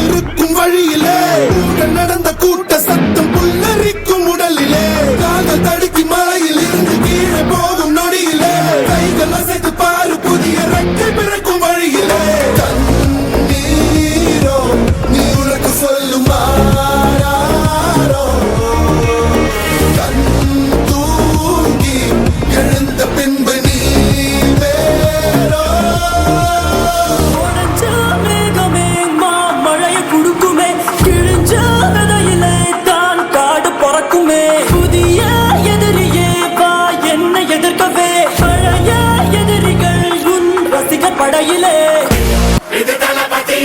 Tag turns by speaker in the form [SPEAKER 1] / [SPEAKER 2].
[SPEAKER 1] இருக்கும் வழியிலே நடந்த கூட்ட சத்தம் புல்லரிக்கும் உடலிலே காதல் தடுக்கி மலையில் இருந்து கீழே போகும் நொடியிலே கைகள் அசைத்து பாரு புதிய ரெக்கை பிறக்கும் வழியிலே தண்ணீரோ நீ உனக்கு சொல்லும் கண் தூங்கி எழுந்த பின்பு நீ வேறோ குடுக்குமே கிழிஞ்ச விதையிலே தான் காடு பறக்குமே புதிய எதிரியே வா என்னை எதிர்க்கவே பழைய எதிரிகள் உன் ரசிக படையிலே இது தளபதி